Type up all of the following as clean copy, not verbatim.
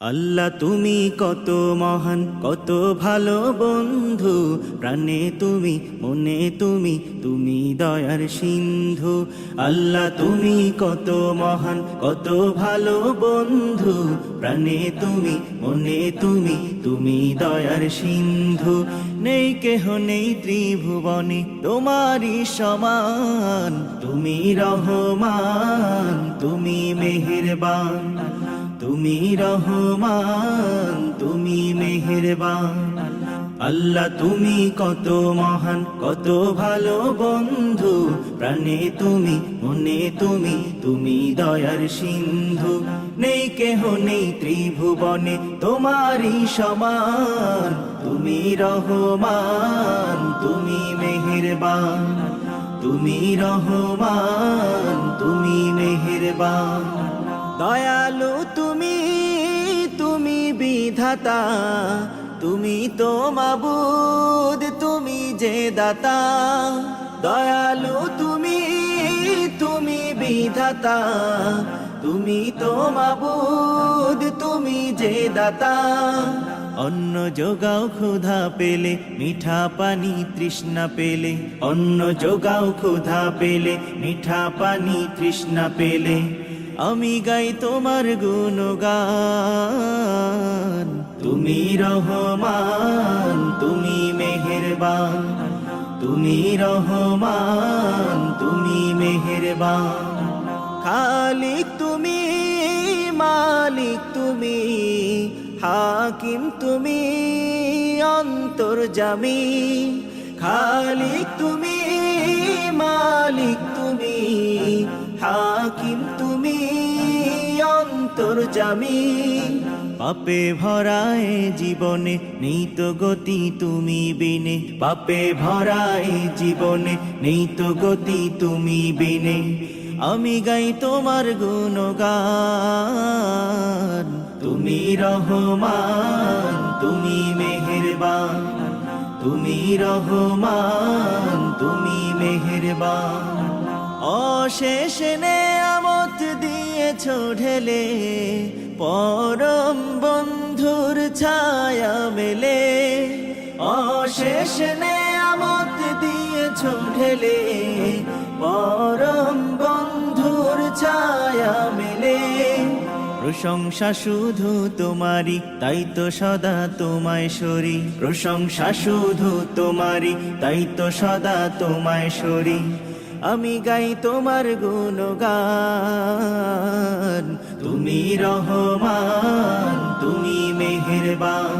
আল্লাহ তুমি কত মহান, কত ভালো বন্ধু, প্রাণে তুমি, মনে তুমি, তুমি দয়ার সিন্ধু। আল্লাহ তুমি কত মহান, কত ভালো বন্ধু, প্রাণে তুমি, মনে তুমি, তুমি দয়ার সিন্ধু। নেই কেহ নেই ত্রিভুবনে তোমারই সমান, তুমি রহমান, তুমি মেহেরবান, তুমি রহমান, তুমি মেহেরবান। আল্লাহ তুমি কত মহান, কত ভালো বন্ধু, প্রাণে তুমি, মনে তুমি, তুমি দয়ার সিন্ধু। নেই কেহ নেই ত্রিভুবনে তোমারই সমান, তুমি রহমান, তুমি মেহেরবান, তুমি রহমান, তুমি মেহেরবান। দয়ালু তুমি, তুমি বিধাতা, তুমি তো মাবুদ, তুমি যে দাতা। দয়ালু তুমি, তুমি বিধাতা, তুমি তো মাবুদ, তুমি যে দাতা। অন্ন যোগাও ক্ষুধা পেলে, মিঠা পানি তৃষ্ণা পেলে, অন্ন যোগাও ক্ষুধা পেলে, মিঠা পানি তৃষ্ণা পেলে। আমি গাই তোমার গুণগান, তুমি রহমান, তুমি মেহেরবান, তুমি রহমান, তুমি মেহেরবান। খালিক তুমি, মালিক তুমি, হাকিম তুমি, অন্তর্যামী। খালিক তুমি, মালিক তুমি, হাকিম তুমি, অন্তর্যামী। পাপে ভরায় জীবনে নেই তো গতি তুমি বিনে, পাপে ভরায় জীবনে নেই তো গতি তুমি বিনে। আমি গাই তোমার গুণগান, তুমি রহমান, তুমি মেহেরবান, তুমি রহমান, তুমি মেহেরবান। অশেষ নেয়ামত দিয়েছো ঢেলে, পরম বন্ধুর ছায়া মেলে। অশেষ নেয়ামত দিয়েছো ঢেলে, পরম বন্ধুর ছায়া মেলে। প্রশংসা শুধু তোমারি, তাই তো সদা তোমায় সরি। প্রশংসা শুধু তোমারি, তাই তো সদা তোমায় সরি। আমি গাই তোমার গুণগান, তুমি রহমান, তুমি মেহেরবান,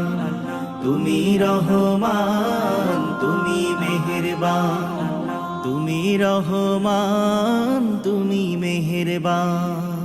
তুমি রহমান, তুমি মেহেরবান, তুমি রহমান, তুমি মেহেরবান।